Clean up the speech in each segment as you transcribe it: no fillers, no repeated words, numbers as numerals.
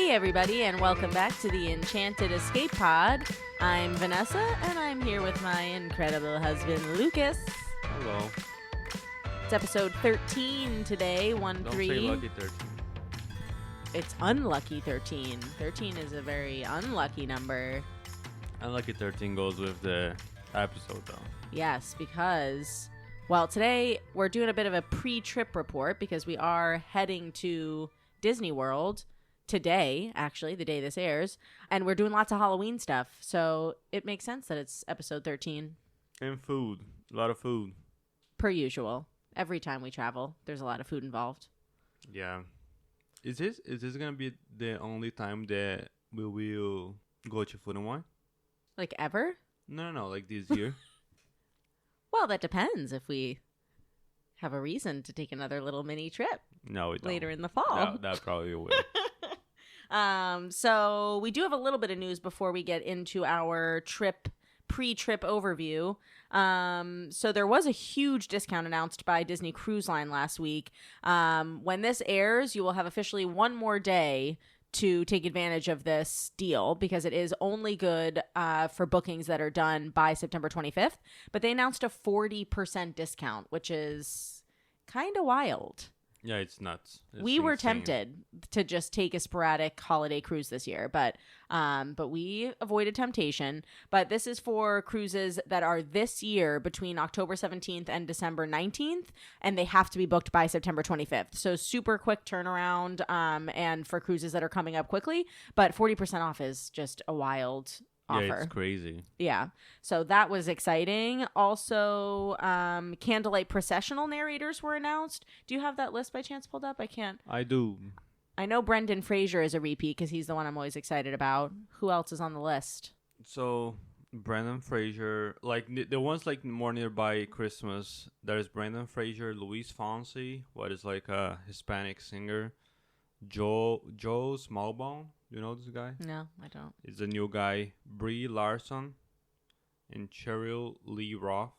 Hey everybody, and welcome back to the Enchanted Escape Pod. I'm Vanessa, and I'm here with my incredible husband, Lucas. Hello. It's episode 13 today, 1-3. Don't say lucky 13. It's unlucky 13. 13 is a very unlucky number. Unlucky 13 goes with the episode, though. Yes, because, well, today we're doing a bit of a pre-trip report because we are heading to Disney World today, actually, the day this airs, and we're doing lots of Halloween stuff, so it makes sense that it's episode 13. And food. A lot of food. Per usual. Every time we travel, there's a lot of food involved. Yeah. Is this going to be the only time that we will go to Food and Wine? Like ever? No, like this year. Well, that depends if we have a reason to take another little mini trip No, we don't. later in the fall. No, that probably will. So we do have a little bit of news before we get into our pre-trip overview. So there was a huge discount announced by Disney Cruise Line last week. When this airs, you will have officially one more day to take advantage of this deal because it is only good for bookings that are done by September 25th. But they announced a 40% discount, which is kind of wild. Yeah, it's nuts. We were tempted to just take a sporadic holiday cruise this year, but we avoided temptation. But this is for cruises that are this year between October 17th and December 19th, and they have to be booked by September 25th. So super quick turnaround, and for cruises that are coming up quickly. But 40% off is just a wild offer. Yeah, it's crazy. Yeah. So that was exciting. Also, Candlelight processional narrators were announced. Do you have that list by chance pulled up? I can't. I do. I know Brendan Fraser is a repeat because he's the one I'm always excited about. Who else is on the list? So, Brendan Fraser, like the ones like more nearby Christmas, there's Brendan Fraser, Luis Fonsi, what is like a Hispanic singer, Joe Smallbone. You know this guy? No, I don't. It's a new guy. Brie Larson and Cheryl Lee Roth.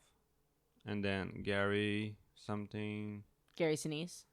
And then Gary Sinise,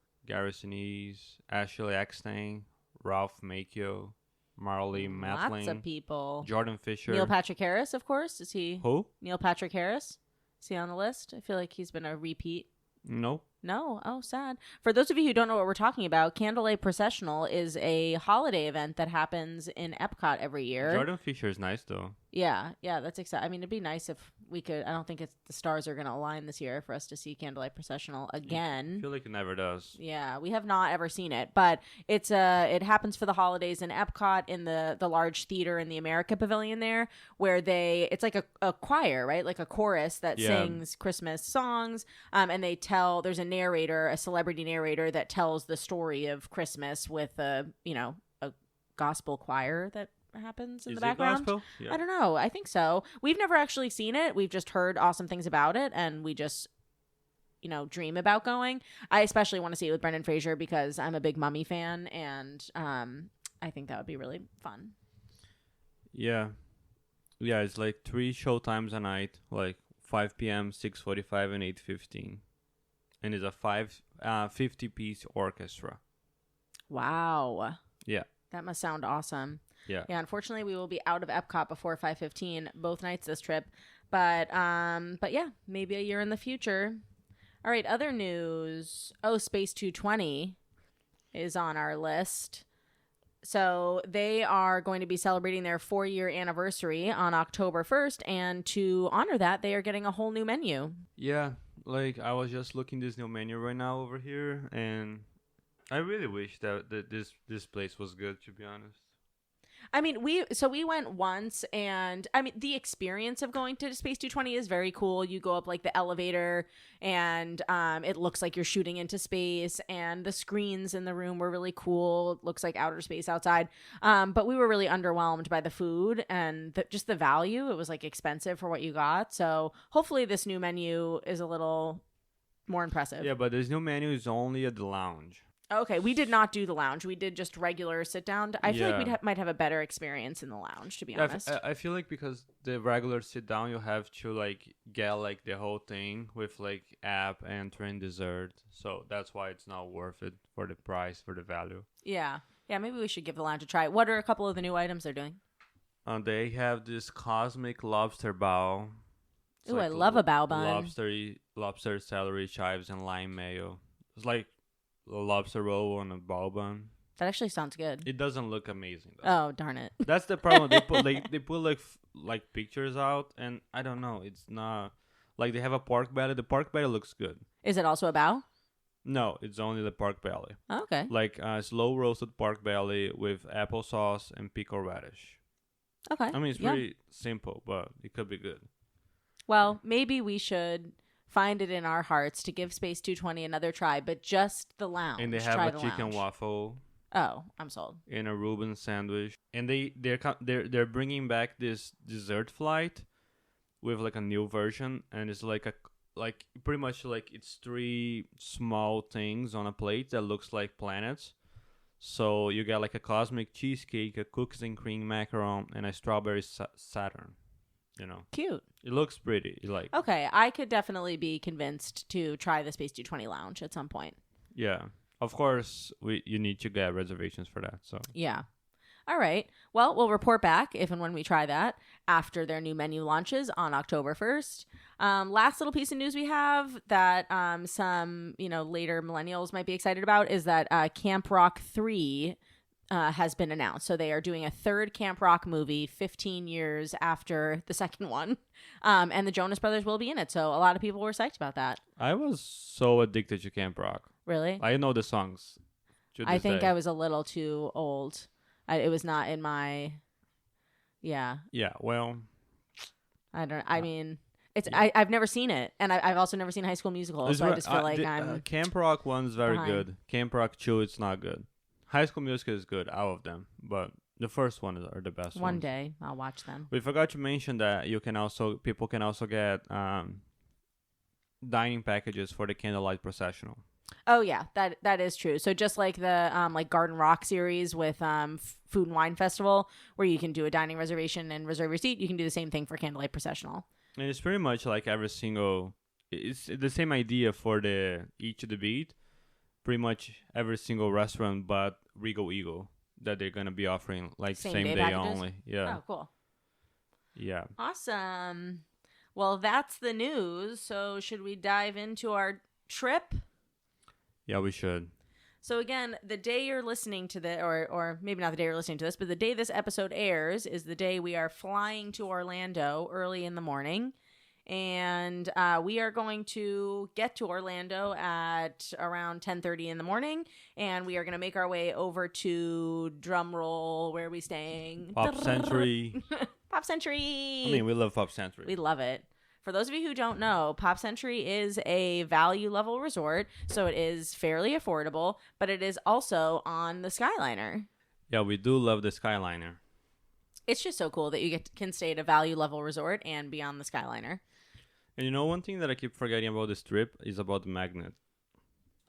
Ashley Eckstein, Ralph Macchio, Marley Matlin. Lots of people. Jordan Fisher. Neil Patrick Harris, of course. Is he? Who? Neil Patrick Harris. Is he on the list? I feel like he's been a repeat. No. No. Oh, sad. For those of you who don't know what we're talking about, Candlelight Processional is a holiday event that happens in EPCOT every year. Jordan Fisher is nice, though. Yeah, that's exciting. I mean, it'd be nice if we could. I don't think the stars are going to align this year for us to see Candlelight Processional again. I feel like it never does. Yeah, we have not ever seen it, but it happens for the holidays in EPCOT in the large theater in the America Pavilion there, where it's like a choir, right? Like a chorus that sings Christmas songs, and there's a celebrity narrator that tells the story of Christmas with a gospel choir that happens in the background. Gospel? Yeah. I don't know. I think so. We've never actually seen it. We've just heard awesome things about it, and we just dream about going. I especially want to see it with Brendan Fraser because I'm a big Mummy fan, and I think that would be really fun. Yeah, it's like 3 show times a night, like 5 p.m., 6:45, and 8:15, and it's a 50-piece orchestra. Wow. Yeah. That must sound awesome. Yeah. Yeah, unfortunately we will be out of EPCOT before 5:15 both nights this trip. But yeah, maybe a year in the future. All right, other news. Space 220 is on our list. So they are going to be celebrating their 4-year anniversary on October 1st, and to honor that, they are getting a whole new menu. Yeah, like I was just looking this new menu right now over here, and I really wish that this place was good, to be honest. I mean, we went once, and I mean, the experience of going to Space 220 is very cool. You go up like the elevator, and it looks like you're shooting into space, and the screens in the room were really cool. It looks like outer space outside. But we were really underwhelmed by the food and just the value. It was like expensive for what you got. So hopefully this new menu is a little more impressive. Yeah, but this new menu is only at the lounge. Okay, we did not do the lounge. We did just regular sit down. I feel like we might have a better experience in the lounge, to be honest. I feel like because the regular sit down, you have to like get like the whole thing with like app, entering, dessert. So that's why it's not worth it for the price, for the value. Yeah. Yeah, maybe we should give the lounge a try. What are a couple of the new items they're doing? They have this cosmic lobster bao. It's Ooh, like I love a bao bun. Lobster, celery, chives, and lime mayo. It's like a lobster roll on a bao bun. That actually sounds good. It doesn't look amazing though. Oh, darn it. That's the problem. They put like pictures out, and I don't know. It's not like they have a pork belly. The pork belly looks good. Is it also a bao? No, it's only the pork belly. Oh, okay. Like slow roasted pork belly with applesauce and pickled radish. Okay. I mean, it's pretty simple, but it could be good. Well, maybe we should find it in our hearts to give Space 220 another try, but just the lounge. And they have a chicken waffle. Oh, I'm sold. And a Reuben sandwich. And they're bringing back this dessert flight with like a new version, and it's like pretty much like it's 3 small things on a plate that looks like planets. So you get like a cosmic cheesecake, a cookies and cream macaron, and a strawberry Saturn. You know, cute. It looks pretty. Like, okay, I could definitely be convinced to try the Space 220 lounge at some point. Yeah, of course, you need to get reservations for that. So yeah. All right. Well, we'll report back if and when we try that after their new menu launches on October 1st. Last little piece of news we have that some later millennials might be excited about is that Camp Rock 3 has been announced. So they are doing a third Camp Rock movie 15 years after the second one. And the Jonas Brothers will be in it. So a lot of people were psyched about that. I was so addicted to Camp Rock. Really? I know the songs. I think I was a little too old. It was not in my... Yeah. Yeah, well... I mean... I've never seen it, and I've also never seen High School Musical, so I just feel like I'm... Camp Rock 1 is very behind. good. Camp Rock 2, it's not good. High School Musical is good, all of them, but the first one are the best One ones. day, I'll watch them. We forgot to mention that people can also get dining packages for the Candlelight Processional. Oh yeah, that is true. So just like the like Garden Rock series with Food and Wine Festival, where you can do a dining reservation and reserve your seat, you can do the same thing for Candlelight Processional. And it's pretty much like it's the same idea for the Eat to the Beat. Pretty much every single restaurant but Regal Eagle that they're gonna be offering like same day packages? only. Yeah. Oh, cool. Yeah. Awesome. Well, that's the news. So should we dive into our trip? Yeah, we should. So again, the day you're listening to this, or maybe not the day you're listening to this, but the day this episode airs is the day we are flying to Orlando early in the morning. And we are going to get to Orlando at around 10:30 in the morning. And we are going to make our way over to, drumroll, where are we staying? Pop Century. Pop Century. I mean, we love Pop Century. We love it. For those of you who don't know, Pop Century is a value level resort, so it is fairly affordable, but it is also on the Skyliner. Yeah, we do love the Skyliner. It's just so cool that you can stay at a value level resort and be on the Skyliner. And one thing that I keep forgetting about this trip is about the magnet.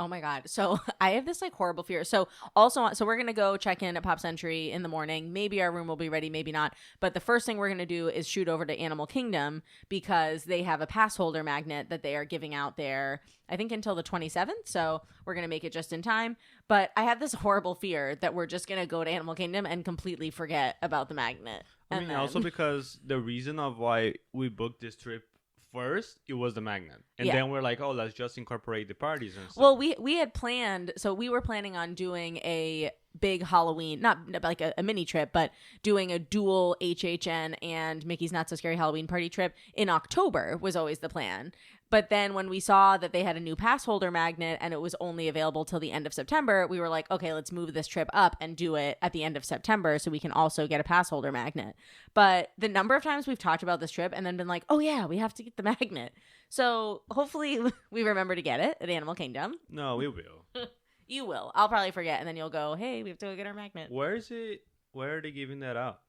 Oh my God. So I have this like horrible fear. So we're going to go check in at Pop Century in the morning. Maybe our room will be ready, maybe not. But the first thing we're going to do is shoot over to Animal Kingdom because they have a pass holder magnet that they are giving out there, I think until the 27th. So we're going to make it just in time. But I have this horrible fear that we're just going to go to Animal Kingdom and completely forget about the magnet. I mean, also because the reason of why we booked this trip first, it was the magnet. And then we're like, oh, let's just incorporate the parties and stuff. Well, we had planned, so we were planning on doing a big Halloween, not like a mini trip, but doing a dual HHN and Mickey's Not So Scary Halloween party trip in October was always the plan. But then when we saw that they had a new pass holder magnet and it was only available till the end of September, we were like, okay, let's move this trip up and do it at the end of September so we can also get a pass holder magnet. But the number of times we've talked about this trip and then been like, oh yeah, we have to get the magnet. So hopefully we remember to get it at Animal Kingdom. No, we will. You will. I'll probably forget and then you'll go, hey, we have to go get our magnet. Where is it? Where are they giving that out?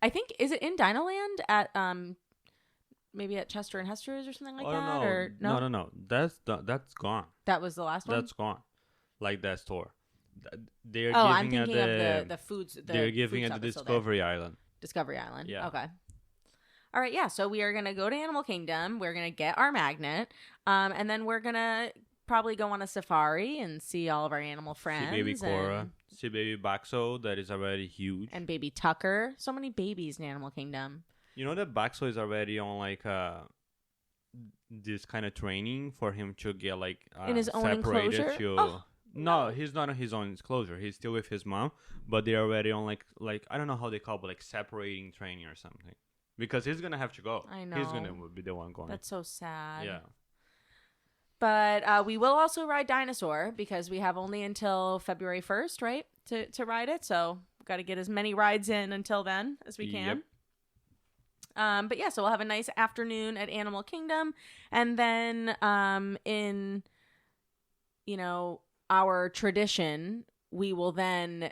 I think, is it in Dinoland at maybe at Chester and Hester's or something like that? No. Or no? No. That's gone. That was the last one? That's gone. Like that store. They're Oh, I'm giving thinking of the foods. they're giving food at the stuff that's still there. Discovery Island. Discovery Island. Yeah. Okay. All right. Yeah. So we are gonna go to Animal Kingdom. We're gonna get our magnet, and then we're gonna probably go on a safari and see all of our animal friends. See baby Cora. See baby Baxo. That is already huge. And baby Tucker. So many babies in Animal Kingdom. You know that Baxo is already on like this kind of training for him to get like in his own separated enclosure. to. No, he's not on his own enclosure. He's still with his mom, but they're already on like I don't know how they call it, but like separating training or something. Because he's gonna have to go. I know. He's gonna be the one going. That's so sad. Yeah. But we will also ride Dinosaur because we have only until February 1st, right, to ride it. So we've got to get as many rides in until then as we can. Yep. But yeah, so we'll have a nice afternoon at Animal Kingdom. And then in, our tradition, we will then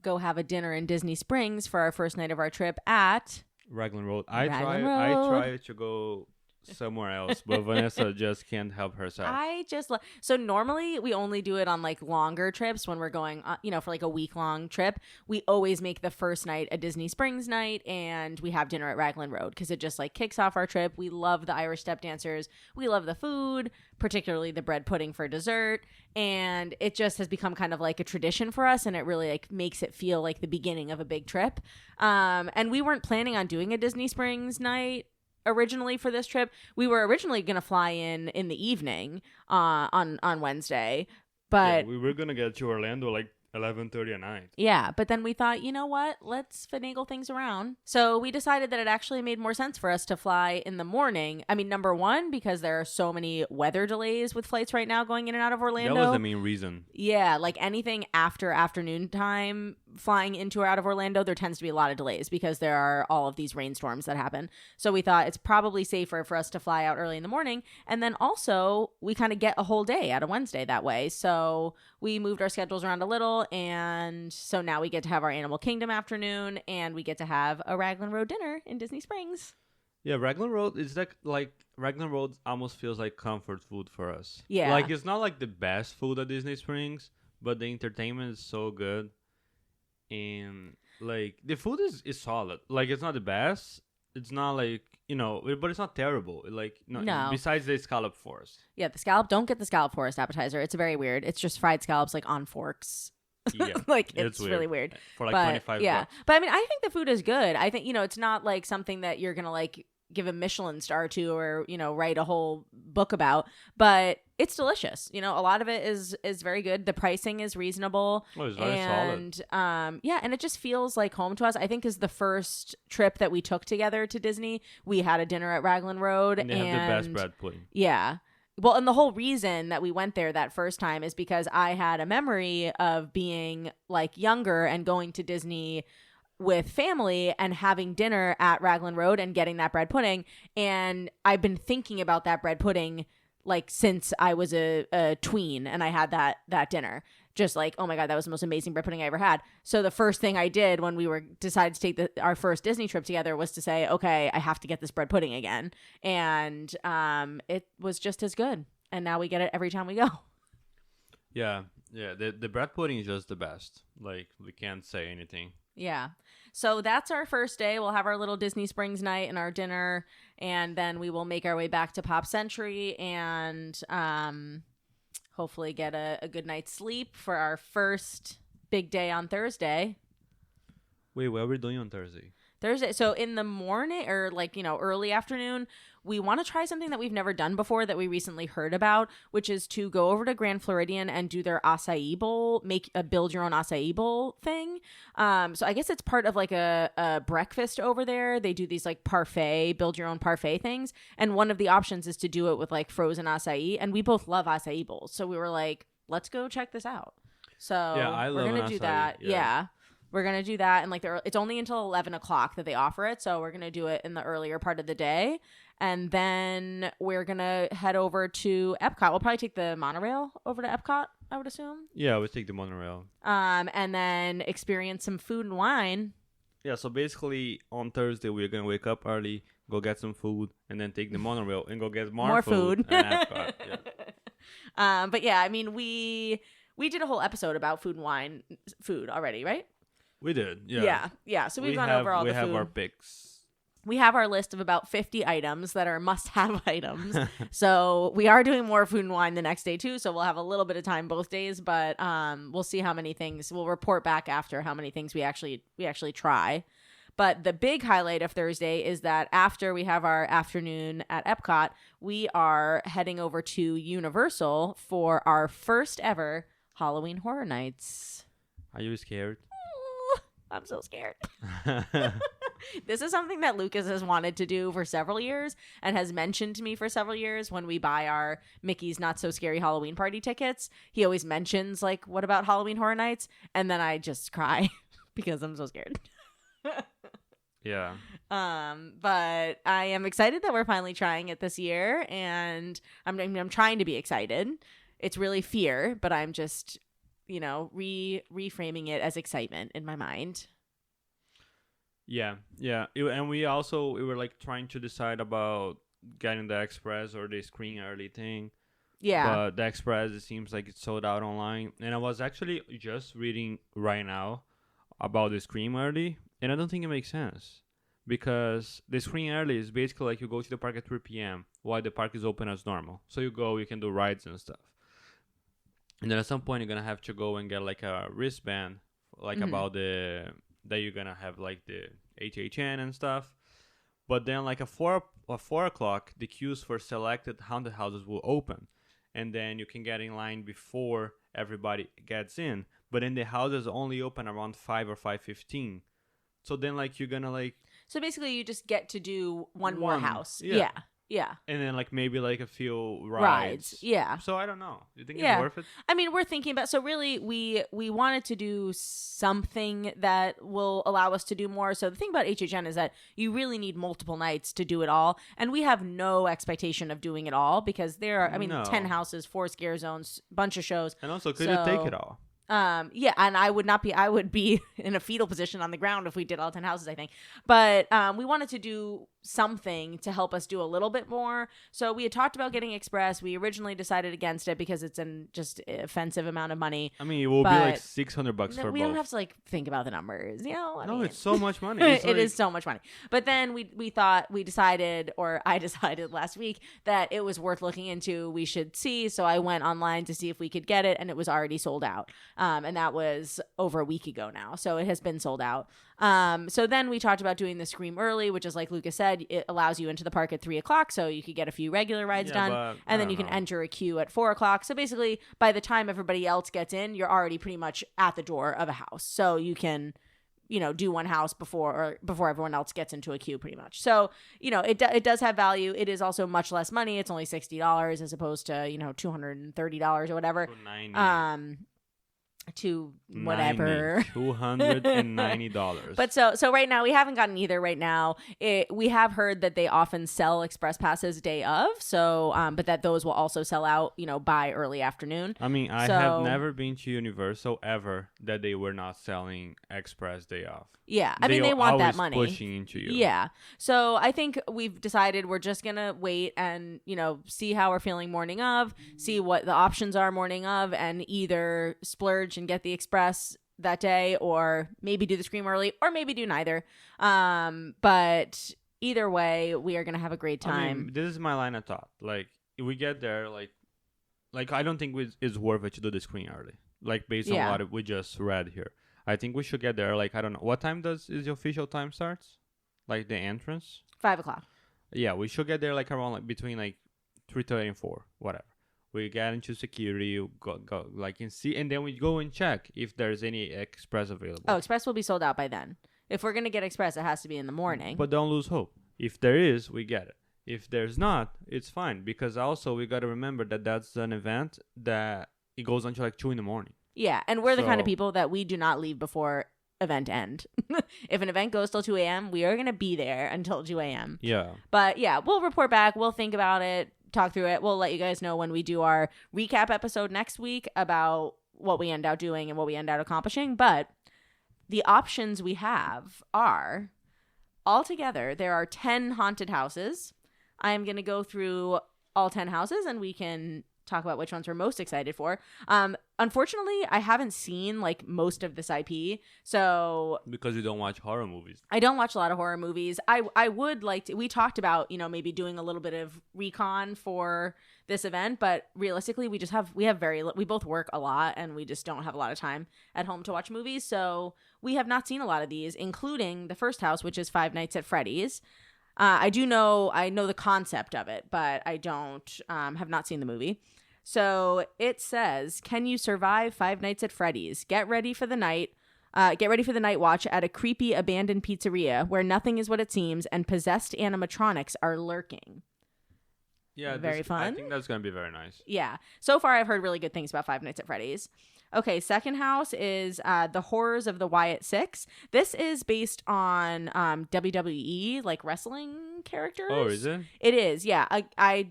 go have a dinner in Disney Springs for our first night of our trip at Raglan Road. Raglan I Road. try to go somewhere else, but Vanessa just can't help herself. So normally we only do it on like longer trips when we're going, for like a week-long trip. We always make the first night a Disney Springs night, and we have dinner at Raglan Road because it just like kicks off our trip. We love the Irish step dancers. We love the food, particularly the bread pudding for dessert, and it just has become kind of like a tradition for us, and it really like makes it feel like the beginning of a big trip. And we weren't planning on doing a Disney Springs night originally for this trip. We were originally going to fly in the evening on Wednesday, but we were gonna get to Orlando like 11:30 at night. Yeah, but then we thought, you know what? Let's finagle things around. So we decided that it actually made more sense for us to fly in the morning. I mean, number one, because there are so many weather delays with flights right now going in and out of Orlando. That was the main reason. Yeah, like anything after afternoon time flying into or out of Orlando, there tends to be a lot of delays because there are all of these rainstorms that happen. So we thought it's probably safer for us to fly out early in the morning. And then also we kind of get a whole day out of Wednesday that way. So we moved our schedules around a little. And so now we get to have our Animal Kingdom afternoon, and we get to have a Raglan Road dinner in Disney Springs. Yeah, Raglan Road is like Raglan Road almost feels like comfort food for us. Yeah. Like it's not like the best food at Disney Springs, but the entertainment is so good. And like the food is solid. Like it's not the best. It's not like, but it's not terrible. Like no. Besides the scallop forest. Yeah, don't get the scallop forest appetizer. It's very weird. It's just fried scallops like on forks. Yeah, like it's really weird for like $25. Yeah, but I mean, I think the food is good. I think it's not like something that you're gonna like give a Michelin star to or write a whole book about, but it's delicious. A lot of it is very good. The pricing is reasonable. Oh, it's very solid. And it just feels like home to us. I think is the first trip that we took together to Disney. We had a dinner at Raglan Road, and they have the best bread pudding. Yeah. Well, and the whole reason that we went there that first time is because I had a memory of being like younger and going to Disney with family and having dinner at Raglan Road and getting that bread pudding. And I've been thinking about that bread pudding like since I was a tween and I had that dinner. Just like, oh my God, that was the most amazing bread pudding I ever had. So the first thing I did when we decided to take our first Disney trip together was to say, okay, I have to get this bread pudding again. And it was just as good. And now we get it every time we go. Yeah. The bread pudding is just the best. Like, we can't say anything. Yeah. So that's our first day. We'll have our little Disney Springs night and our dinner. And then we will make our way back to Pop Century and hopefully get a good night's sleep for our first big day on Thursday. Wait, what are we doing on Thursday? So in the morning or early afternoon, we want to try something that we've never done before that we recently heard about, which is to go over to Grand Floridian and do their acai bowl, make a build your own acai bowl thing. So I guess it's part of like a breakfast over there. They do these like parfait, build your own parfait things. And one of the options is to do it with like frozen acai. And we both love acai bowls. So we were like, let's go check this out. So I love we're going to do that. Yeah. We're going to do that. And it's only until 11 o'clock that they offer it. So we're going to do it in the earlier part of the day. And then we're going to head over to Epcot. We'll probably take the monorail over to Epcot, I would assume. Yeah, we'll take the monorail. And then experience some food and wine. Yeah, so basically on Thursday, we're going to wake up early, go get some food, and then take the monorail and go get more food. And Epcot. Yeah. But yeah, I mean, we We did a whole episode about food and wine food already, right? We did. Yeah. Yeah. So we've gone over all the food. We have our picks. We have our list of about 50 items that are must-have items. So we are doing more food and wine the next day too. So we'll have a little bit of time both days, but we'll see how many things. We'll report back after how many things we actually try. But the big highlight of Thursday is that after we have our afternoon at EPCOT, we are heading over to Universal for our first ever Halloween Horror Nights. Are you scared? I'm so scared. This is something that Lucas has wanted to do for several years and has mentioned to me for several years when we buy our Mickey's Not So Scary Halloween Party tickets. He always mentions, like, what about Halloween Horror Nights? And then I just cry because I'm so scared. Yeah. But I am excited that we're finally trying it this year, and I'm trying to be excited. It's really fear, but I'm just, reframing it as excitement in my mind. Yeah. And we were like trying to decide about getting the express or the screen early thing. Yeah. But the express, it seems like it's sold out online. And I was actually just reading right now about the screen early, and I don't think it makes sense. Because the screen early is basically like you go to the park at 3 p.m. while the park is open as normal. So you go, you can do rides and stuff. And then at some point you're going to have to go and get like a wristband, like about that you're going to have like the HHN and stuff. But then like at 4 o'clock, the queues for selected haunted houses will open. And then you can get in line before everybody gets in. But then the houses only open around 5 or 5:15. So then like you're going to like... So basically you just get to do one more house. Yeah. And then like maybe like a few rides. Yeah. So I don't know. Do you think it's worth it? I mean, we're thinking about, so really we wanted to do something that will allow us to do more. So the thing about HHN is that you really need multiple nights to do it all. And we have no expectation of doing it all because there are, 10 houses, 4 scare zones, bunch of shows. And also, could you take it all? Yeah, and I would be in a fetal position on the ground if we did all 10 houses, I think. But we wanted to do something to help us do a little bit more. So we had talked about getting Express. We originally decided against it because it's an just offensive amount of money. I mean, it will be like $600 for both. We don't have to like think about the numbers, it's so much money. It is so much money. But then I decided last week that it was worth looking into. We should see. So I went online to see if we could get it, and it was already sold out. And that was over a week ago now. So it has been sold out. So then we talked about doing the Scream early, which is like Lucas said, it allows you into the park at 3 o'clock. So you could get a few regular rides done, and then you can enter a queue at 4 o'clock. So basically by the time everybody else gets in, you're already pretty much at the door of a house. So you can, do one house before everyone else gets into a queue pretty much. So, it does have value. It is also much less money. It's only $60 as opposed to, $230 or whatever. To whatever. $290. But so right now we haven't gotten either right now. We have heard that they often sell express passes day of, so but that those will also sell out, by early afternoon. I mean, I have never been to Universal ever that they were not selling express day off. Yeah, I mean, they want that money. Pushing into you. Yeah. So I think we've decided we're just going to wait and, see how we're feeling morning of, see what the options are morning of, and either splurge and get the express that day, or maybe do the Scream early, or maybe do neither. But either way, we are going to have a great time. I mean, this is my line of thought. Like, if we get there, like I don't think it's worth it to do the Scream early. Like, based on what we just read here. I think we should get there, like, I don't know. What time is the official time starts? Like, the entrance? 5 o'clock. Yeah, we should get there, like, around, like, between, like, 3:30 and 4, whatever. We get into security, you go like, and see, and then we go and check if there's any express available. Oh, express will be sold out by then. If we're going to get express, it has to be in the morning. But don't lose hope. If there is, we get it. If there's not, it's fine. Because also, we got to remember that that's an event that it goes until, like, 2 in the morning. Yeah, and we're the kind of people that we do not leave before event end. If an event goes till 2 a.m., we are going to be there until 2 a.m. Yeah. But yeah, we'll report back. We'll think about it, talk through it. We'll let you guys know when we do our recap episode next week about what we end out doing and what we end out accomplishing. But the options we have are, altogether, there are 10 haunted houses. I am going to go through all 10 houses, and we can talk about which ones we're most excited for. unfortunately, I haven't seen like most of this IP. So Because you don't watch horror movies. I don't watch a lot of horror movies. I would like to. We talked about, maybe doing a little bit of recon for this event, but realistically, we both work a lot and we just don't have a lot of time at home to watch movies. So we have not seen a lot of these, including the first house, which is Five Nights at Freddy's. I know the concept of it, but I don't have not seen the movie. So it says, can you survive Five Nights at Freddy's? Get ready for the night watch at a creepy abandoned pizzeria where nothing is what it seems and possessed animatronics are lurking. Yeah, very fun. I think that's going to be very nice. Yeah. So far, I've heard really good things about Five Nights at Freddy's. Okay, second house is The Horrors of the Wyatt Six. This is based on WWE, like wrestling characters. Oh, is it? It is, yeah. I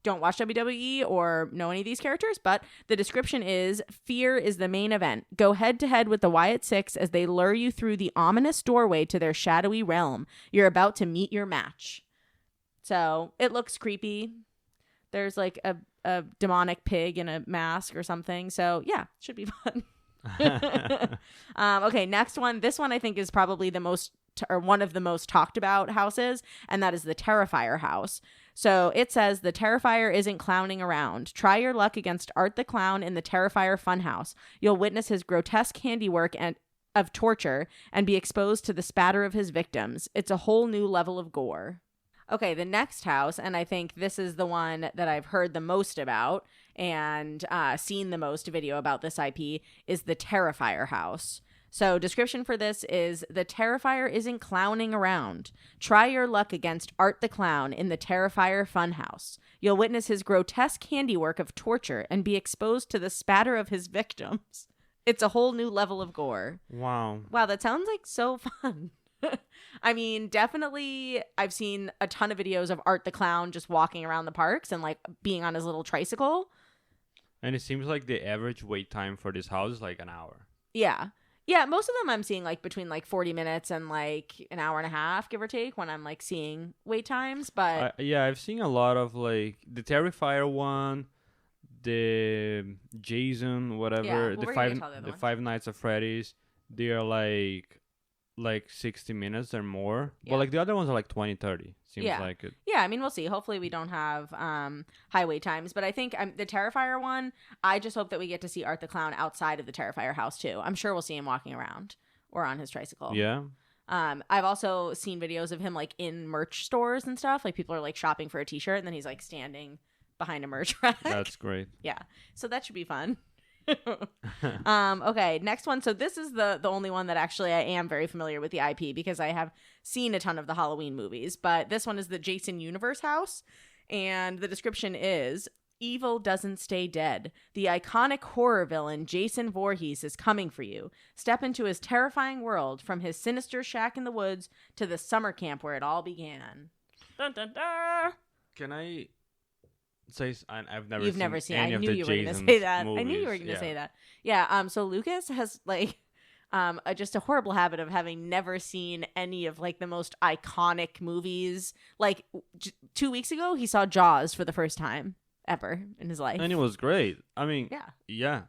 don't watch WWE or know any of these characters, but the description is, fear is the main event. Go head-to-head with the Wyatt Six as they lure you through the ominous doorway to their shadowy realm. You're about to meet your match. So it looks creepy. There's like a demonic pig in a mask or something. So yeah, should be fun. Okay, next one. This one I think is probably one of the most talked about houses, and that is the Terrifier house. So it says, the Terrifier isn't clowning around. Try your luck against Art the Clown in the Terrifier Funhouse. You'll witness his grotesque handiwork of torture and be exposed to the spatter of his victims. It's a whole new level of gore. Okay, the next house, and I think this is the one that I've heard the most about and seen the most video about this IP, is the Terrifier house. So description for this is, the Terrifier isn't clowning around. Try your luck against Art the Clown in the Terrifier Funhouse. You'll witness his grotesque handiwork of torture and be exposed to the spatter of his victims. It's a whole new level of gore. Wow. Wow, that sounds like so fun. I mean, definitely I've seen a ton of videos of Art the Clown just walking around the parks and like being on his little tricycle. And it seems like the average wait time for this house is like an hour. Yeah. Yeah, most of them I'm seeing like between like 40 minutes and like an hour and a half, give or take, when I'm like seeing wait times. But I've seen a lot of like the Terrifier one, the Jason, whatever, the Five Nights at Freddy's. They are like 60 minutes or more. Yeah. But like the other ones are like 20, 30. Seems like it. Yeah, I mean, we'll see. Hopefully we don't have high wait times. But I think the Terrifier one, I just hope that we get to see Art the Clown outside of the Terrifier house too. I'm sure we'll see him walking around or on his tricycle. Yeah. I've also seen videos of him like in merch stores and stuff. Like people are like shopping for a t-shirt and then he's like standing behind a merch rack. That's great. Yeah. So that should be fun. Okay, next one. So this is the only one that actually I am very familiar with the IP because I have seen a ton of the Halloween movies, but this one is the Jason Universe house, and the description is, evil doesn't stay dead. The iconic horror villain Jason Voorhees is coming for you. Step into his terrifying world, from his sinister shack in the woods to the summer camp where it all began. Dun, dun, dun. Can I say I've never You've seen never seen any I of knew the you were Jason's gonna say that. movies. I knew you were gonna say that. Yeah. So Lucas has like just a horrible habit of having never seen any of like the most iconic movies. Like 2 weeks ago, he saw Jaws for the first time ever in his life, and it was great. I mean, yeah.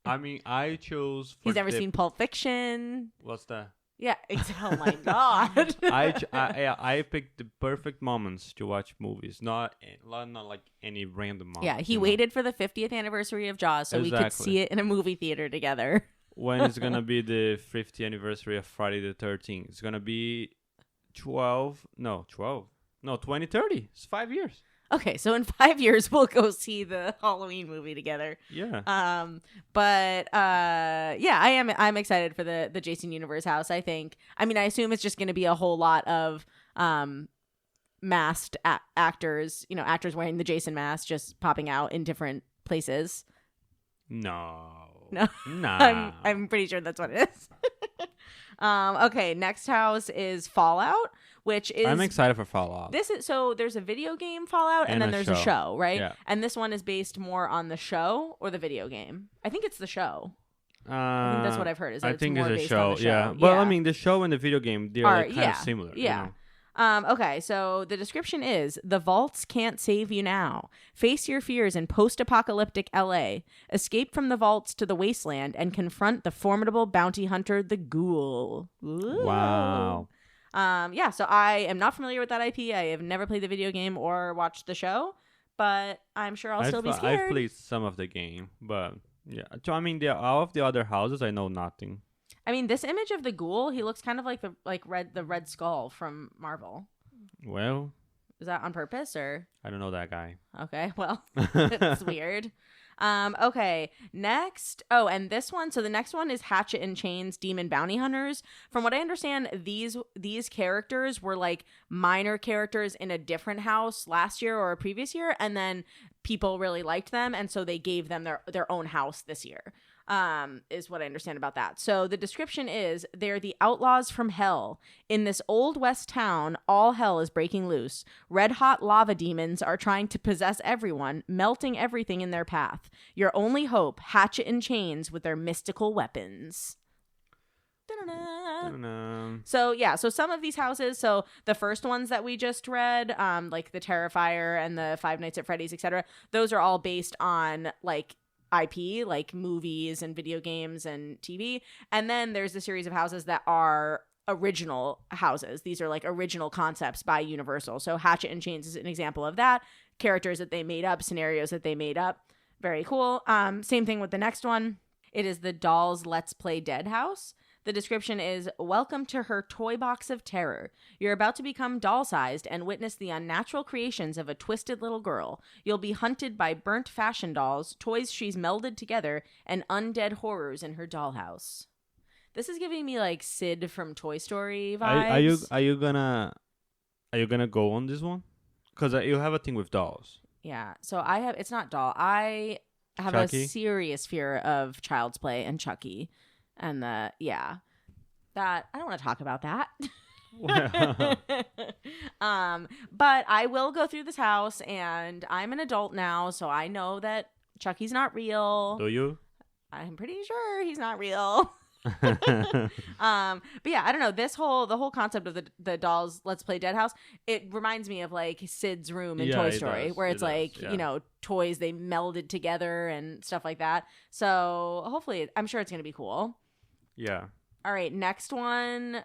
I mean, I chose. He's never seen Pulp Fiction. What's that? Yeah. Oh my god. I picked the perfect moments to watch movies, not like any random moments. Yeah, he waited for the 50th anniversary of Jaws so we could see it in a movie theater together. When it's gonna be the 50th anniversary of Friday the 13th? It's gonna be 2030. It's 5 years. Okay, so in 5 years we'll go see the Halloween movie together. Yeah. I'm excited for the Jason Universe house. I assume it's just going to be a whole lot of masked actors, actors wearing the Jason mask just popping out in different places. No. I'm pretty sure that's what it is. Okay, next house is Fallout, which is... I'm excited for Fallout. So there's a video game Fallout, and then there's a show, right? Yeah. And this one is based more on the show or the video game? I think it's the show. I think that's what I've heard. I think it's a based show, on the show. yeah. Well, I mean, the show and the video game, they're like kind of similar. Yeah. Okay, so the description is: the vaults can't save you now. Face your fears in post-apocalyptic LA. Escape from the vaults to the wasteland and confront the formidable bounty hunter, the Ghoul. Ooh. Wow. Yeah, so I am not familiar with that IP. I have never played the video game or watched the show, but I'm sure I'll still be scared. I've played some of the game, but yeah. So I mean, all of the other houses, I know nothing. I mean, this image of the Ghoul, he looks kind of like the Red Skull from Marvel. Well, is that on purpose or? I don't know that guy. Okay, well, it's weird. Okay, next. Oh, and this one. So the next one is Hatchet and Chains Demon Bounty Hunters. From what I understand, these characters were like minor characters in a different house last year or a previous year, and then people really liked them, and so they gave them their own house this year. Is what I understand about that. So the description is: they're the outlaws from hell. In this old west town, all hell is breaking loose. Red hot lava demons are trying to possess everyone, melting everything in their path. Your only hope, Hatchet and Chains with their mystical weapons. So yeah, so some of these houses, so the first ones that we just read, like the Terrifier and the Five Nights at Freddy's, etc., those are all based on like IP, like movies and video games and TV. And then there's a series of houses that are original houses. These are like original concepts by Universal. So Hatchet and Chains is an example of that. Characters that they made up, scenarios that they made up. Very cool. Same thing with the next one. It is the Dolls Let's Play Dead house. The description is: welcome to her toy box of terror. You're about to become doll-sized and witness the unnatural creations of a twisted little girl. You'll be hunted by burnt fashion dolls, toys she's melded together, and undead horrors in her dollhouse. This is giving me like Sid from Toy Story vibes. Are you gonna go on this one? Because you have a thing with dolls. Yeah. So it's not doll. I have Chucky? A serious fear of Child's Play and Chucky. And that I don't want to talk about that. But I will go through this house, and I'm an adult now, so I know that Chucky's not real. Do you? I'm pretty sure he's not real. But yeah, I don't know. The whole concept of the Dolls Let's Play Dead house, it reminds me of like Sid's room in Toy Story, where it's toys they melded together and stuff like that. So hopefully, I'm sure it's gonna be cool. Yeah. All right, next one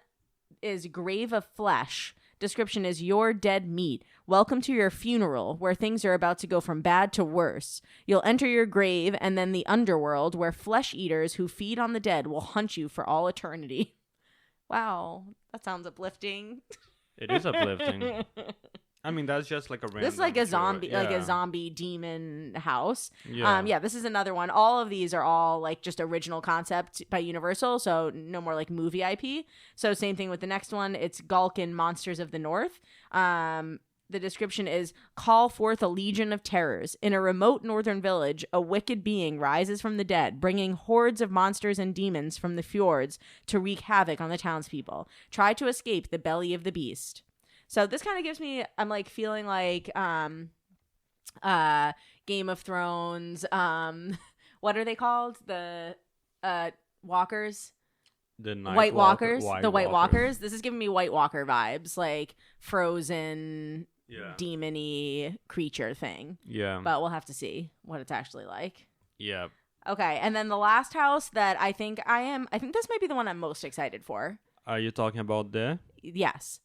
is Grave of Flesh. Description is: your dead meat. Welcome to your funeral, where things are about to go from bad to worse. You'll enter your grave and then the underworld, where flesh eaters who feed on the dead will hunt you for all eternity. Wow, that sounds uplifting. It is uplifting. I mean, that's just like a random. This is like a zombie, like a zombie demon house. Yeah. This is another one. All of these are all like just original concept by Universal, so no more like movie IP. So same thing with the next one. It's Gulkin Monsters of the North. The description is: call forth a legion of terrors. In a remote northern village, a wicked being rises from the dead, bringing hordes of monsters and demons from the fjords to wreak havoc on the townspeople. Try to escape the belly of the beast. So this kind of gives me, I'm like feeling like Game of Thrones. What are they called? The walkers? The White Walkers. The White Walkers. This is giving me White Walker vibes, like frozen, demon-y creature thing. Yeah. But we'll have to see what it's actually like. Yeah. Okay, and then the last house that I think this might be the one I'm most excited for. Are you talking about the? Yes.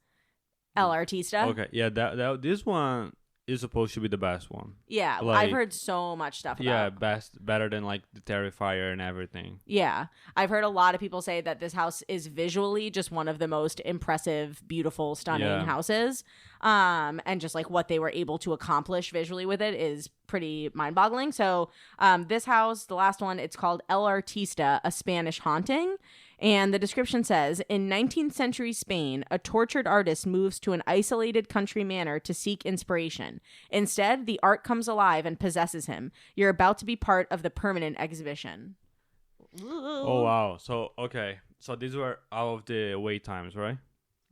El Artista. Okay, yeah, that this one is supposed to be the best one. Yeah, like, I've heard so much stuff about. Yeah, better than like the Terrifier and everything. Yeah, I've heard a lot of people say that this house is visually just one of the most impressive, beautiful, stunning houses. And just like what they were able to accomplish visually with it is pretty mind-boggling. So this house, the last one, it's called El Artista, a Spanish haunting. And the description says: in 19th century Spain, a tortured artist moves to an isolated country manor to seek inspiration. Instead, the art comes alive and possesses him. You're about to be part of the permanent exhibition. Oh, wow. So, okay. So these were out of the wait times, right?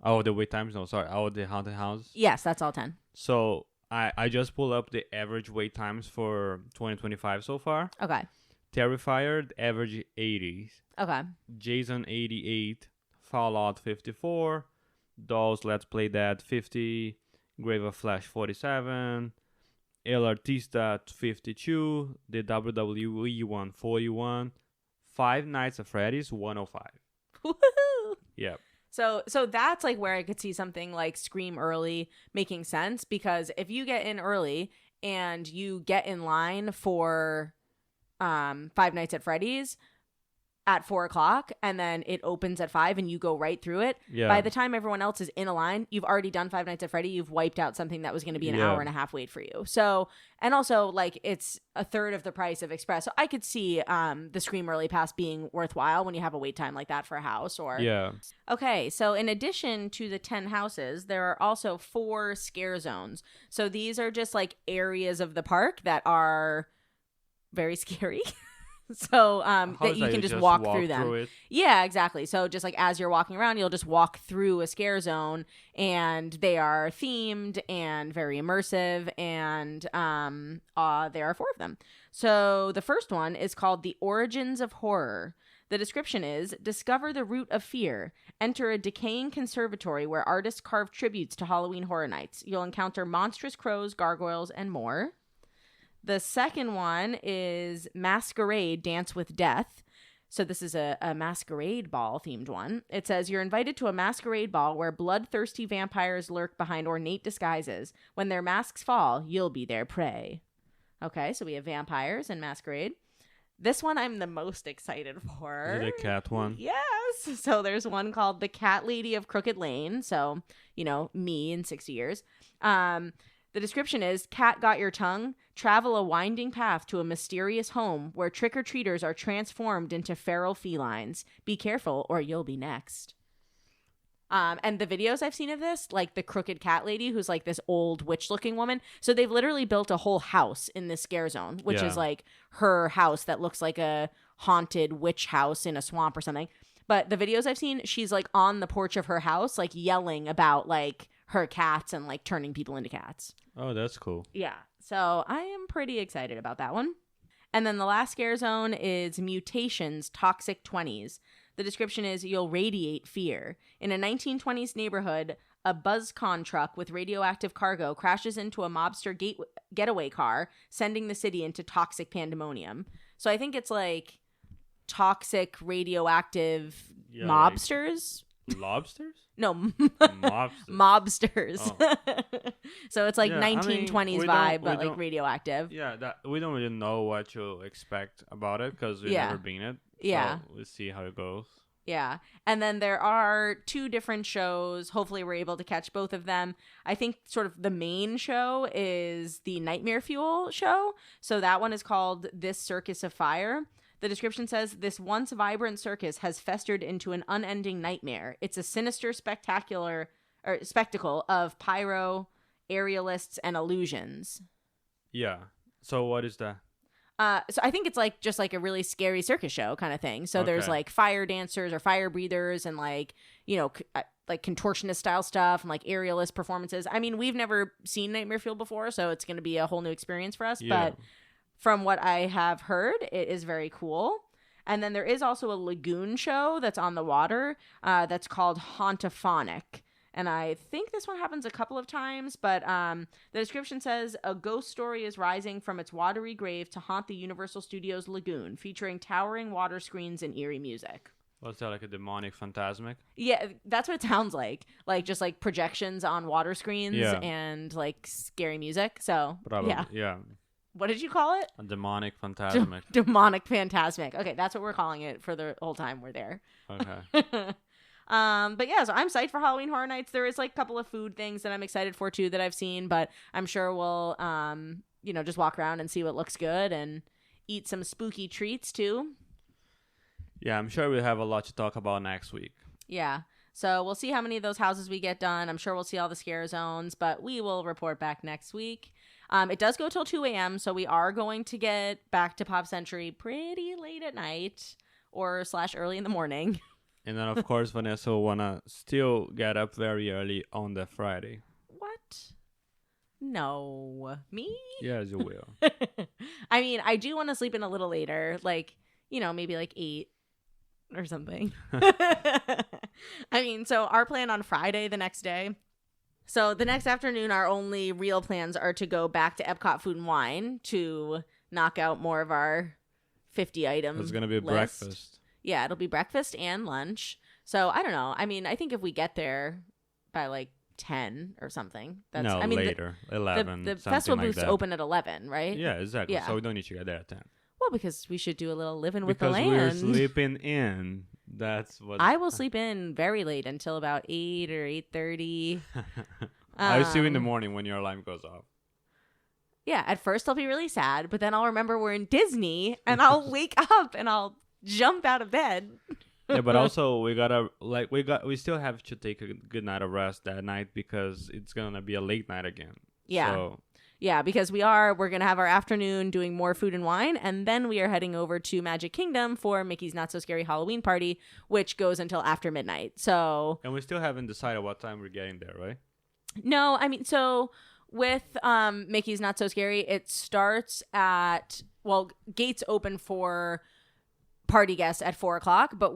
Out of the wait times? No, sorry. Out of the haunted house? Yes, that's all 10. So I just pulled up the average wait times for 2025 so far. Okay. Terrifier, average 80s. Okay. Jason 88, Fallout 54, Dolls Let's Play Dead 50, Grave of Flesh 47, El Artista 52, the WWE 141, Five Nights at Freddy's 105. Woohoo! Yep. So that's like where I could see something like Scream Early making sense, because if you get in early and you get in line for Five Nights at Freddy's at 4:00 and then it opens at 5 and you go right through it. Yeah. By the time everyone else is in a line, you've already done Five Nights at Freddy. You've wiped out something that was going to be an hour and a half wait for you. So, and also like it's a third of the price of Express. So I could see the Scream Early Pass being worthwhile when you have a wait time like that for a house or. Yeah. Okay. So in addition to the 10 houses, there are also 4 scare zones. So these are just like areas of the park that are very scary. So that you can just walk through them. Yeah, exactly. So just like as you're walking around, you'll just walk through a scare zone, and they are themed and very immersive, and there are 4 of them. So the first one is called The Origins of Horror. The description is: discover the root of fear. Enter a decaying conservatory where artists carve tributes to Halloween Horror Nights. You'll encounter monstrous crows, gargoyles, and more. The second one is Masquerade Dance with Death. So this is a masquerade ball themed one. It says you're invited to a masquerade ball where bloodthirsty vampires lurk behind ornate disguises. When their masks fall, you'll be their prey. Okay, so we have vampires and masquerade. This one I'm the most excited for. Is it a cat one? Yes. So there's one called The Cat Lady of Crooked Lane. So, me in 60 years. The description is: cat got your tongue? Travel a winding path to a mysterious home where trick-or-treaters are transformed into feral felines. Be careful or you'll be next. And the videos I've seen of this, like the crooked cat lady, who's like this old witch-looking woman. So they've literally built a whole house in this scare zone, which is like her house that looks like a haunted witch house in a swamp or something. But the videos I've seen, she's like on the porch of her house, like yelling about like her cats and like turning people into cats. Oh, that's cool. Yeah. So I am pretty excited about that one. And then the last scare zone is Mutations Toxic 20s. The description is you'll radiate fear. In a 1920s neighborhood, a BuzzCon truck with radioactive cargo crashes into a mobster getaway car, sending the city into toxic pandemonium. So I think it's like toxic radioactive mobsters. Like lobsters? No, Mobsters. Mobsters. Oh. So it's like 1920s vibe, but like radioactive. Yeah, we don't really know what to expect about it because we've never been it. Yeah. So we'll see how it goes. Yeah. And then there are 2 different shows. Hopefully we're able to catch both of them. I think sort of the main show is the Nightmare Fuel show. So that one is called This Circus of Fire. The description says, this once vibrant circus has festered into an unending nightmare. It's a sinister spectacle of pyro, aerialists, and illusions. Yeah. So what is that? So I think it's like just like a really scary circus show kind of thing. So there's like fire dancers or fire breathers and like, like contortionist style stuff and like aerialist performances. I mean, we've never seen Nightmare Fuel before, so it's going to be a whole new experience for us. Yeah. But from what I have heard, it is very cool. And then there is also a lagoon show that's on the water that's called Hauntophonic. And I think this one happens a couple of times, but the description says, a ghost story is rising from its watery grave to haunt the Universal Studios lagoon, featuring towering water screens and eerie music. What's that, like a demonic phantasmic? Yeah, that's what it sounds like. Like just like projections on water screens and like scary music. So, probably, yeah. What did you call it? A demonic phantasmic. Demonic phantasmic. Okay, that's what we're calling it for the whole time we're there. Okay. But yeah, so I'm psyched for Halloween Horror Nights. There is like a couple of food things that I'm excited for too that I've seen, but I'm sure we'll just walk around and see what looks good and eat some spooky treats too. Yeah, I'm sure we'll have a lot to talk about next week. Yeah. So we'll see how many of those houses we get done. I'm sure we'll see all the scare zones, but we will report back next week. It does go till 2 a.m., so we are going to get back to Pop Century pretty late at night or / early in the morning. And then, of course, Vanessa will want to still get up very early on that Friday. What? No. Me? Yes, you will. I mean, I do want to sleep in a little later, like, maybe like 8. or something. I mean, so our plan on Friday, the next day. So the next afternoon, our only real plans are to go back to EPCOT Food and Wine to knock out more of our 50 items. It's going to be breakfast. Yeah, it'll be breakfast and lunch. So I don't know. I mean, I think if we get there by like 10 or something. Later. 11. The festival like booths that. open at 11, right? Yeah, exactly. Yeah. So we don't need to get there at 10. Well, because we should do a little living with the Because land. we're sleeping in. That's what... I will sleep in very late until about 8 or 8:30. I'll see you in the morning when your alarm goes off. Yeah, at first I'll be really sad, but then I'll remember we're in Disney and I'll wake up and I'll jump out of bed. Yeah, but also we still have to take a good night of rest that night because it's gonna be a late night again. Yeah. So, yeah, because we're going to have our afternoon doing more food and wine, and then we are heading over to Magic Kingdom for Mickey's Not So Scary Halloween Party, which goes until after midnight. So, and we still haven't decided what time we're getting there, right? no, I mean, so with Mickey's Not So Scary, it starts at, gates open for party guests at 4:00, but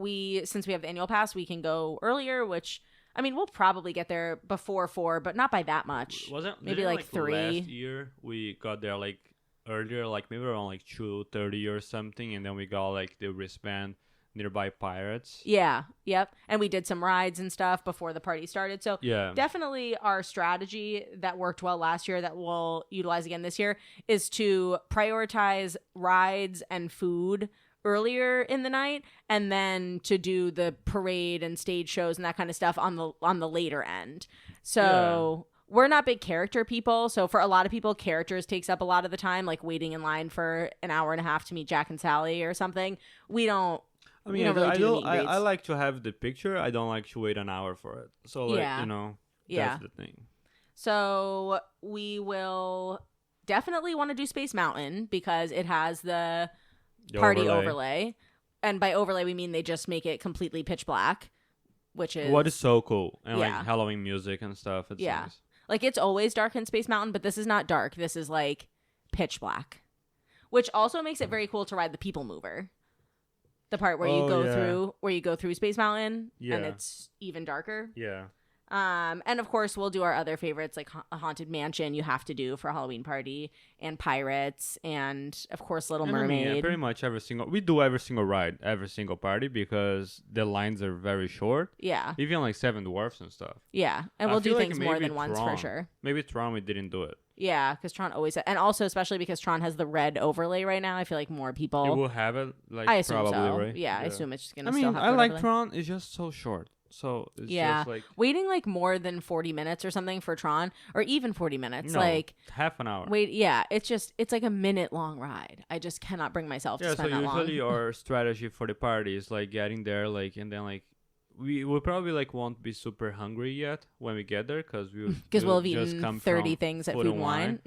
since we have the annual pass, we can go earlier, which... I mean, we'll probably get there before 4, but not by that much. Maybe like 3. Last year we got there like earlier, like maybe around like 2:30 or something, and then we got like the wristband nearby Pirates. Yeah, yep. And we did some rides and stuff before the party started. So yeah, definitely our strategy that worked well last year that we'll utilize again this year is to prioritize rides and food earlier in the night, and then to do the parade and stage shows and that kind of stuff on the later end. So we're not big character people, so for a lot of people, characters takes up a lot of the time, like waiting in line for an hour and a half to meet Jack and Sally or something. We don't. I mean, I like to have the picture. I don't like to wait an hour for it. So like that's the thing. So we will definitely want to do Space Mountain because it has the party overlay. And by overlay we mean they just make it completely pitch black, which is what is so cool, and like Halloween music and stuff. It's nice. Like it's always dark in Space Mountain, but this is not dark. This is like pitch black, which also makes it very cool to ride the People Mover, the part where you go through Space Mountain, and it's even darker. And of course, we'll do our other favorites like Haunted Mansion, you have to do for a Halloween party, and Pirates, and of course, Little Mermaid. I mean, pretty much every single ride, every single party, because the lines are very short. Yeah. Even like Seven Dwarfs and stuff. Yeah, and we'll do things more than once for sure. Maybe Tron, we didn't do it. Yeah, because Tron always, and also especially because Tron has the red overlay right now. I feel like more people. It will have it. Like I assume probably, so. Right? Yeah, I assume it's just gonna. I mean, still have I like overlay. Tron. It's just so short. So it's just like waiting like more than 40 minutes or something for Tron, or even 40 minutes, no, like half an hour. It's like a minute long ride. I just cannot bring myself to spend that long. So usually our strategy for the party is like getting there, like, and then like we will probably like won't be super hungry yet when we get there because we'll have eaten 30 things at Food and Wine.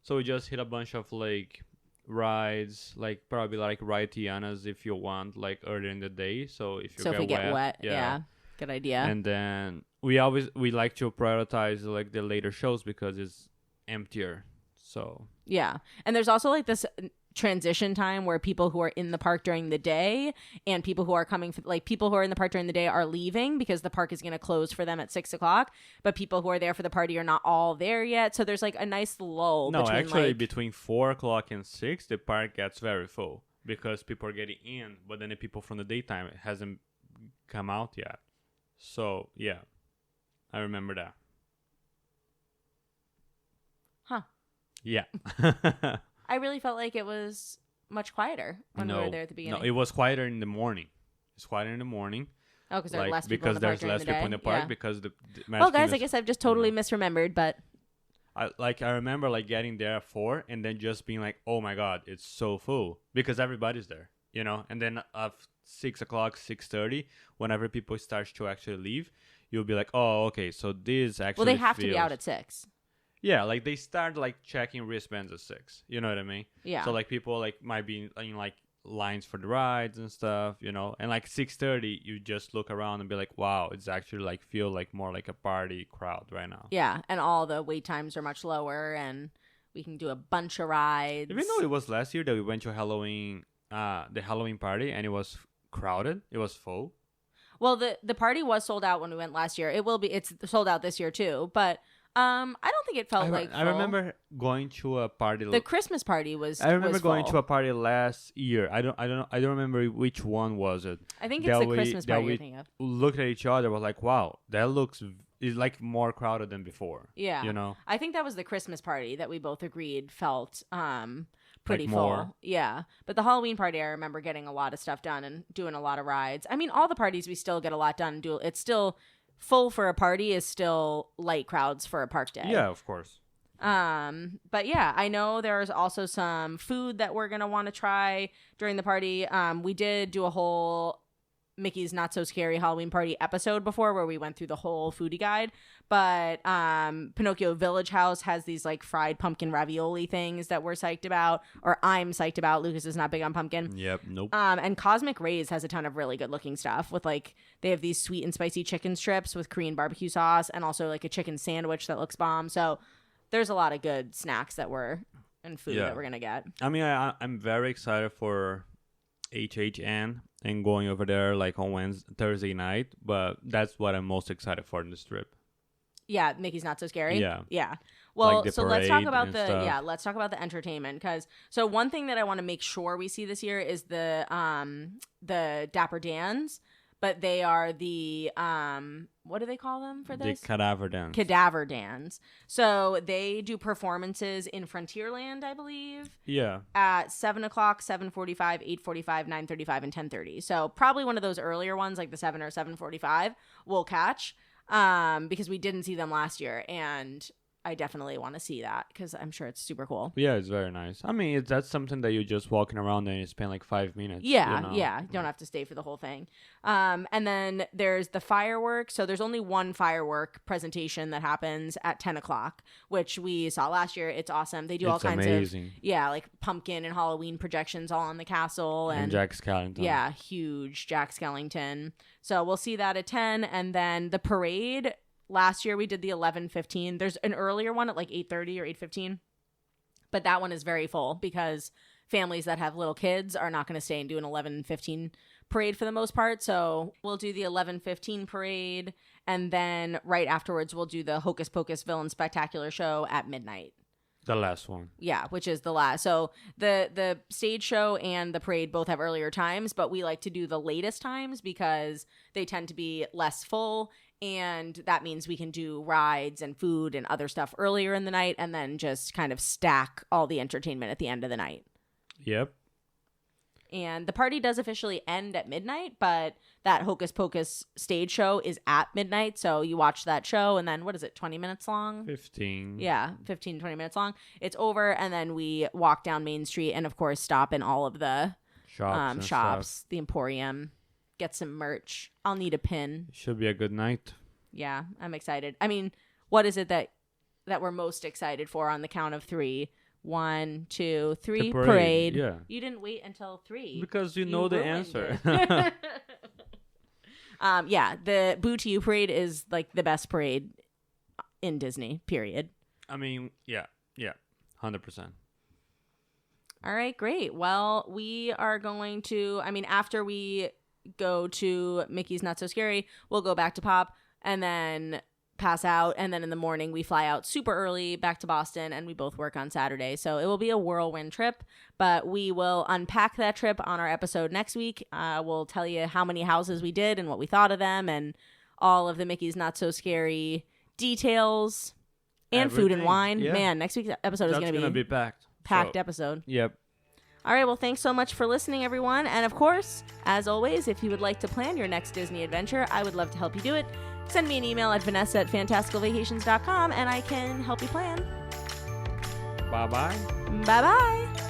So we just hit a bunch of like rides, like probably like ride Tiana's if you want, like earlier in the day. So if we get wet, yeah. Good idea. And then we like to prioritize like the later shows because it's emptier. So yeah, and there's also like this transition time where people who are in the park during the day and people who are people who are in the park during the day are leaving because the park is going to close for them at 6:00. But people who are there for the party are not all there yet. So there's like a nice lull. Between 4:00 and 6, the park gets very full because people are getting in, but then the people from the daytime hasn't come out yet. So, yeah, I remember that. Huh. Yeah. I really felt like it was much quieter when we were there at the beginning. No, it was quieter in the morning. It's quieter in the morning. Oh, because there are less people in the park there's less people in the park because the well, guys, I guess I've just totally misremembered, but... I remember like getting there at 4 and then just being like, oh my God, it's so full because everybody's there, you know? And then at 6:00, 6:30, whenever people start to actually leave, you'll be like, oh, okay, so this actually they have to be out at 6. Yeah, like they start like checking wristbands at 6. You know what I mean? Yeah. So like people like might be in like lines for the rides and stuff, you know? And like 6:30, you just look around and be like, wow, it's actually like feel like more like a party crowd right now. Yeah, and all the wait times are much lower and we can do a bunch of rides. Even though it was last year that we went to the Halloween party and it was crowded. It was full. Well, the party was sold out when we went last year. It's sold out this year too, but I don't think it felt full. I remember going to a party. The Christmas party was. I remember was going full. to a party last year. I don't remember which one was it. I think it's the Christmas party you're thinking of. Looked at each other, was like, wow, that is like more crowded than before. Yeah, you know. I think that was the Christmas party that we both agreed felt pretty like full. More. Yeah, but the Halloween party, I remember getting a lot of stuff done and doing a lot of rides. I mean, all the parties we still get a lot done. It's still full for a party is still light crowds for a park day. Yeah, of course. But yeah, I know there's also some food that we're gonna want to try during the party. We did do a whole Mickey's Not So Scary Halloween Party episode before where we went through the whole foodie guide, but Pinocchio Village House has these like fried pumpkin ravioli things that we're psyched about, or I'm psyched about. Lucas is not big on pumpkin. Yep, nope. And Cosmic Rays has a ton of really good looking stuff with like they have these sweet and spicy chicken strips with Korean barbecue sauce and also like a chicken sandwich that looks bomb. So there's a lot of good snacks that and food that we're gonna get. I mean, I'm very excited for HHN and going over there like on Thursday night, but that's what I'm most excited for in this trip. Yeah, Mickey's Not So Scary. Yeah. Well, like so let's talk about let's talk about the entertainment so one thing that I want to make sure we see this year is the Dapper Dans, but they are the what do they call them for this? The Cadaver Dance. Cadaver Dans. So they do performances in Frontierland, I believe. Yeah. At 7 o'clock, 7:45, 8:45, 9:35, and 10:30. So probably one of those earlier ones, like the 7 or 7:45, we'll catch. Because we didn't see them last year, and I definitely want to see that because I'm sure it's super cool. Yeah, it's very nice. I mean, that's something that you're just walking around and you spend like 5 minutes. Yeah, You don't have to stay for the whole thing. And then there's the fireworks. So there's only one firework presentation that happens at 10 o'clock, which we saw last year. It's awesome. They do all kinds of, like pumpkin and Halloween projections all on the castle. And Jack Skellington. Yeah, huge Jack Skellington. So we'll see that at 10. And then the parade. Last year we did the 11:15. There's an earlier one at like 8:30 or 8:15, but that one is very full because families that have little kids are not going to stay and do an 11:15 parade for the most part. So we'll do the 11:15 parade, and then right afterwards we'll do the Hocus Pocus Villain Spectacular show at midnight. The last one. Yeah, which is the last. So the stage show and the parade both have earlier times, but we like to do the latest times because they tend to be less full. And that means we can do rides and food and other stuff earlier in the night and then just kind of stack all the entertainment at the end of the night. Yep. And the party does officially end at midnight, but that Hocus Pocus stage show is at midnight. So you watch that show and then, 20 minutes long? 15. Yeah, 15, 20 minutes long. It's over and then we walk down Main Street and, of course, stop in all of the shops, the Emporium. Get some merch. I'll need a pin. Should be a good night. Yeah, I'm excited. I mean, what is it that we're most excited for on the count of 3? 1, 2, 3. Parade. Yeah. You didn't wait until 3. Because you know the answer. Yeah, the Boo to You parade is like the best parade in Disney, period. I mean, yeah, 100%. All right, great. Well, we are going to, after we go to Mickey's Not So Scary, we'll go back to Pop and then pass out, and then in the morning we fly out super early back to Boston, and we both work on Saturday, so it will be a whirlwind trip, but we will unpack that trip on our episode next week. We'll tell you how many houses we did and what we thought of them and all of the Mickey's Not So Scary details and everything. Food and wine. Yeah. Man, next week's episode is going to be packed episode. Yep. All right, well, thanks so much for listening, everyone. And of course, as always, if you would like to plan your next Disney adventure, I would love to help you do it. Send me an email at vanessa@fantasticalvacations.com and I can help you plan. Bye-bye. Bye-bye.